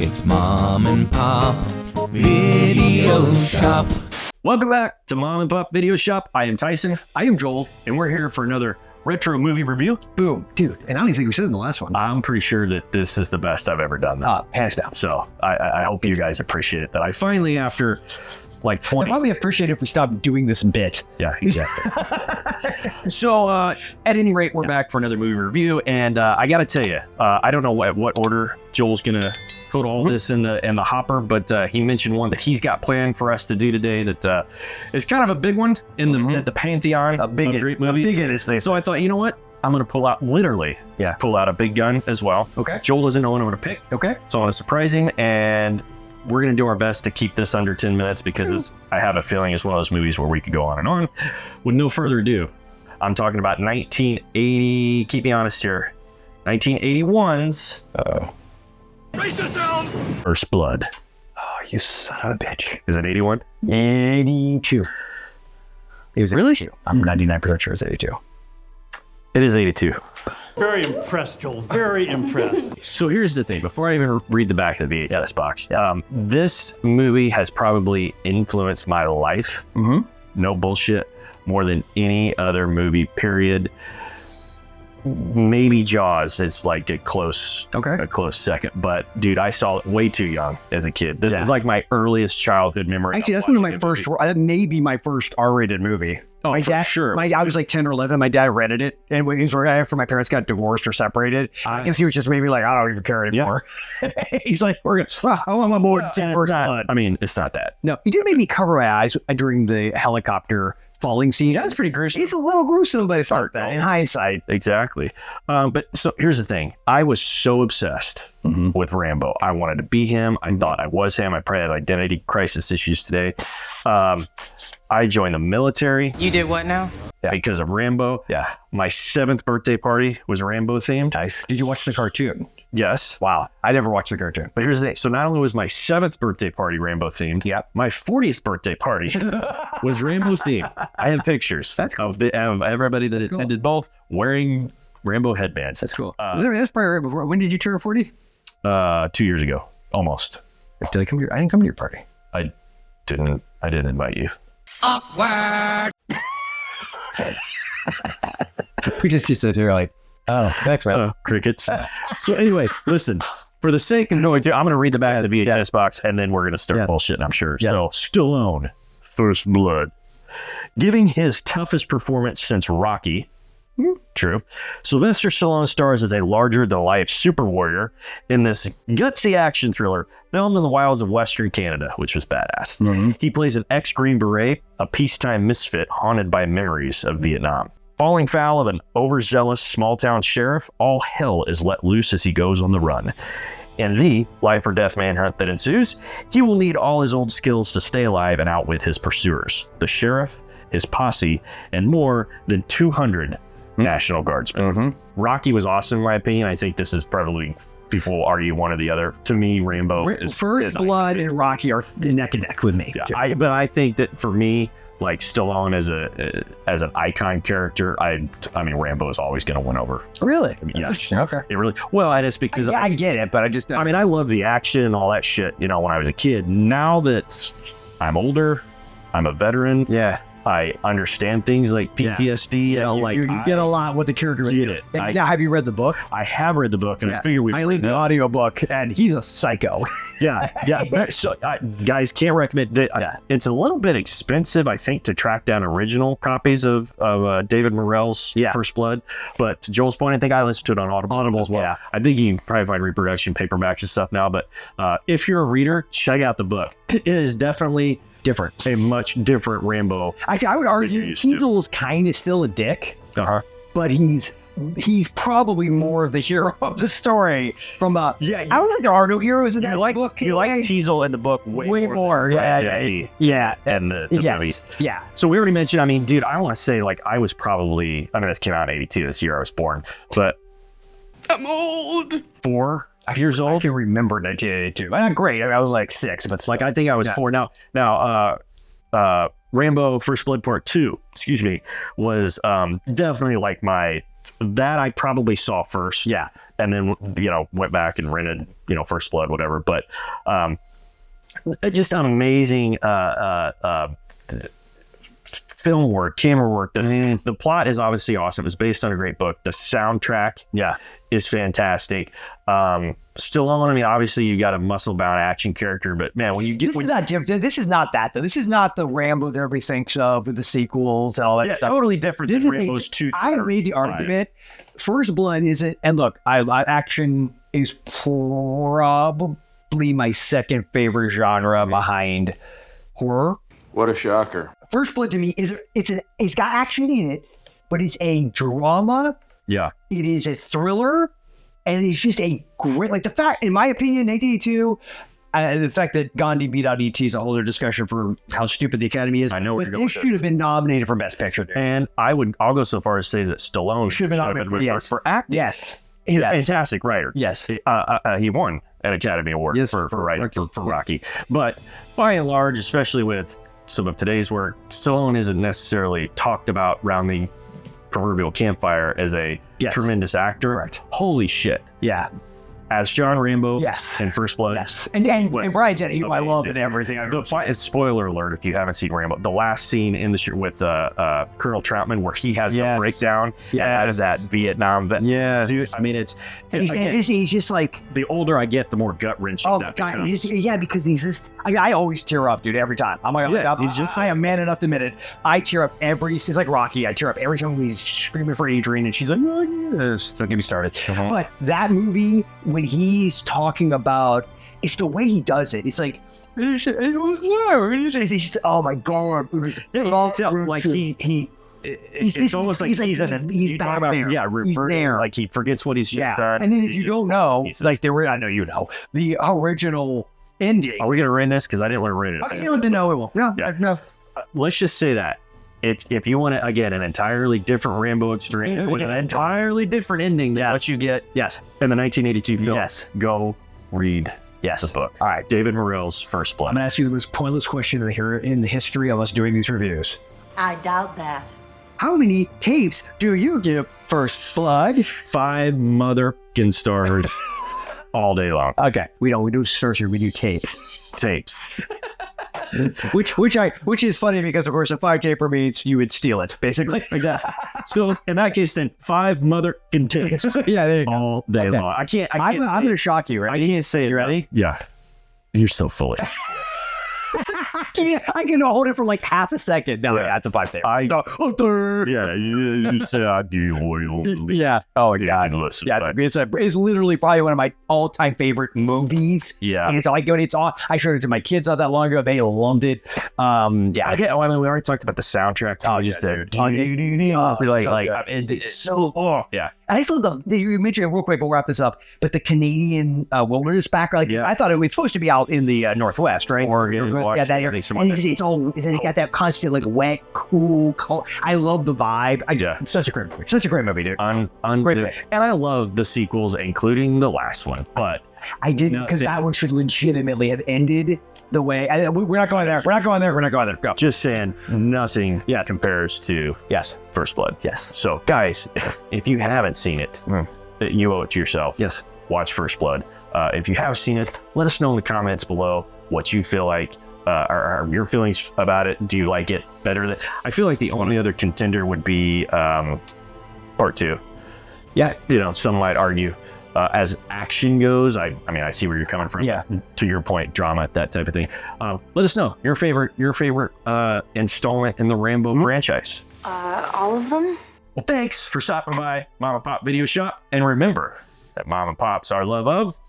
It's Mom and Pop Video Shop. Welcome back to Mom and Pop Video Shop. I am Tyson. I am Joel. And we're here for another retro movie review. Boom. Dude, and I don't even think we said it in the last one. I'm pretty sure that this is the best I've ever done. Hands down. So I hope you guys appreciate it. That I finally, after like 20... I'd probably appreciate it if we stopped doing this bit. Yeah, exactly. So at any rate, we're back for another movie review. And I got to tell you, I don't know what order Joel's going to put all this in the hopper, but he mentioned one that he's got planned for us to do today that is kind of a big one in the pantheon of great movies. So I thought, you know what? I'm going to pull out a big gun as well. Okay. Joel doesn't know what I'm going to pick. Okay. So I want to surprise him, and we're going to do our best to keep this under 10 minutes because I have a feeling it's one of those movies where we could go on and on. With no further ado, I'm talking about 1980, keep me honest here, 1981's First Blood. Oh, you son of a bitch. Is it 81? 82. It was really? 82. I'm 99% sure it's 82. It is 82. Very impressed, Joel. Very impressed. So here's the thing. Before I even read the back of the VHS box, this movie has probably influenced my life. No bullshit. More than any other movie, period. Maybe Jaws is like a close second. But dude, I saw it way too young as a kid. This is like my earliest childhood memory. Actually, that's one of my first, that may be my first R-rated movie. Oh, my dad, sure. I was like 10 or 11. My dad rented it. And when he was right after my parents got divorced or separated, I guess he was just maybe like, I don't even care anymore. Yeah. He's like, we're going to, I want more than First Blood. I mean, it's not that. No, he did make me cover my eyes during the helicopter falling scene. That's pretty gruesome. It's a little gruesome, but it's not that in hindsight. Exactly. But so here's the thing. I was so obsessed with Rambo. I wanted to be him. I thought I was him. I probably had identity crisis issues today. I joined the military. You did what now? Yeah, because of Rambo. Yeah. My 7th birthday party was Rambo themed. Nice. Did you watch the cartoon? Yes. Wow. I never watched the cartoon. But here's the thing. So not only was my 7th birthday party Rambo themed, my 40th birthday party was Rambo themed. I have pictures of everybody that attended both wearing Rambo headbands. That's cool. That's probably right before. When did you turn 40? 2 years ago. Almost. Did I come to your, I didn't come to your party. I didn't invite you. Awkward. We just sit here like, oh, thanks, man. Crickets. So anyway, listen, for the sake of knowing, I'm going to read the back of the VHS box, and then we're going to start bullshitting, I'm sure. Yes. So, Stallone, First Blood. Giving his toughest performance since Rocky. True. Sylvester Stallone stars as a larger-than-life super warrior in this gutsy action thriller filmed in the wilds of Western Canada, which was badass. He plays an ex-Green Beret, a peacetime misfit haunted by memories of Vietnam. Falling foul of an overzealous small-town sheriff, all hell is let loose as he goes on the run. In the life-or-death manhunt that ensues, he will need all his old skills to stay alive and outwit his pursuers, the sheriff, his posse, and more than 200 National Guardsmen. Rocky was awesome in my opinion. I think this is probably, people will argue one or the other. To me, Rambo is First Blood and Rocky are neck and neck with me. Yeah, but I think that for me, like Stallone as an icon character, I mean Rambo is always going to win over. Really? I mean, yes. Okay. It really, well, and it's because I get it, but I mean, I love the action and all that shit, you know, when I was a kid. Now that I'm older, I'm a veteran. Yeah. I understand things like PTSD. You know, like you get a lot what the character get it. Now, have you read the book? I have read the book, and I figure I read the audio book, and he's a psycho. Yeah. So, guys, can't recommend it. It's a little bit expensive, I think, to track down original copies of David Morrell's First Blood. But to Joel's point, I think I listened to it on Audible as well. Yeah. I think you can probably find reproduction paperbacks and stuff now. But if you're a reader, check out the book. It is definitely different, a much different Rambo. Actually, I would argue Diesel's kind of still a dick, but he's probably more of the hero of the story. From I don't think there are no heroes in that book. You like Teasel in the book way more. And the movies. Yeah. So we already mentioned. I mean, dude, I want to say like I was probably. I mean, this came out in '82. This year I was born, but I'm old. 4 years old. I can remember 1982. Not great. I was like 6, but like I think I was 4 now. Rambo First Blood Part 2, was definitely like my that I probably saw first. Yeah. And then, went back and rented, First Blood, whatever. But just an amazing film work, camera work. The plot is obviously awesome. It's based on a great book. The soundtrack is fantastic. Stallone, I mean, obviously you got a muscle-bound action character, but man, when you get... This is not that, though. This is not the Rambo that everybody thinks of with the sequels and all that stuff. Totally different than Rambo's 2. I made the argument. First Blood isn't... And look, action is probably my second favorite genre behind horror. What a shocker. First Blood to me it's got action in it, but it's a drama. Yeah. It is a thriller, and it's just a great, like the fact, in my opinion, 1982, the fact that Gandhi beat out E.T. is a whole other discussion for how stupid the Academy is. I know where but you're going this should have been nominated for Best Picture. Dude. And I'll go so far as to say that Stallone should have been nominated for acting. Yes. He's a fantastic writer. Yes. He won an Academy Award for writing for Rocky. But by and large, especially with some of today's work, Stallone isn't necessarily talked about around the proverbial campfire as a tremendous actor. Correct. Holy shit. Yeah. As John Rambo Yes. in First Blood. Yes. And Brian Dennehy, who I love and everything. Spoiler alert if you haven't seen Rambo. The last scene in the with Colonel Troutman where he has the breakdown as that Vietnam vet. Yes. Dude, I mean, he's just like... The older I get, the more gut-wrenching that becomes. Because he's just... I always tear up, dude, every time. I'm like, I am man enough to admit it. I tear up it's like Rocky. I tear up every time he's screaming for Adrian, and she's like, oh, yes. Don't get me started. But that movie... when he's talking about, it's the way he does it. It's like, it's just, oh my god! Like it's almost like he's back there. He's there. Like he forgets what he's just done. And then if you don't know, like I know you know the original ending. Are we gonna rent this? Because I didn't want to rent it. Okay, you don't know it will. No. Let's just say that. If you want to, again, an entirely different Rambo experience with an entirely different ending than what you get in the 1982 film, go read the book. All right, David Morrell's First Blood. I'm going to ask you the most pointless question in the history of us doing these reviews. I doubt that. How many tapes do you give First Blood? 5 motherfucking stars all day long. Okay, we do stars here, we do tapes. Which is funny because of course a 5 taper means you would steal it basically. Exactly. So in that case, then 5 motherfucking tapes. There you go. All day long. I'm going to shock you. Right? I can't say it. You ready? Yeah. You're so fully. I can hold it for like half a second. No, that's a 5 taper. You say I do. Yeah. Oh yeah. Listen, it's literally probably one of my all-time favorite movies. Yeah. And it's like it's on. I showed it to my kids not that long ago. They loved it. We already talked about the soundtrack. It's so And I thought you mentioned it real quick. We'll wrap this up. But the Canadian wilderness background, I thought it was supposed to be out in the Northwest, right? Oregon, that area. And it's got that constant like wet, cool. I love the vibe. It's such a great movie. Such a great movie, dude. Great movie. And I love the sequels, including the last one. But I didn't because that one should legitimately have ended the way. We're not going there. We're not going there. Go. Just saying, nothing compares to First Blood. Yes. So, guys, if you haven't seen it, you owe it to yourself. Yes. Watch First Blood. If you have seen it, let us know in the comments below what you feel like. Are your feelings about it? Do you like it better than? I feel like the only other contender would be Part 2. Yeah. Some might argue. As action goes, I mean, I see where you're coming from. Yeah. To your point, drama, that type of thing. Let us know your favorite installment in the Rambo franchise. All of them? Well, thanks for stopping by Mom and Pop Video Shop, and remember that Mom and Pop's our love of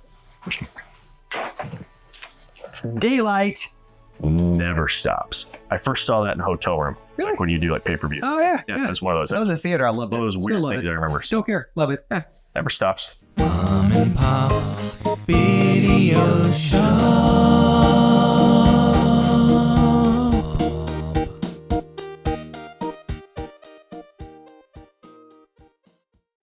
daylight never stops. I first saw that in a hotel room. Really? Like when you do like pay-per-view. Oh yeah. That's one of those. That was the theater. I love those weird things I remember. Still care. Love it. Never stops. Mom and Pop's Video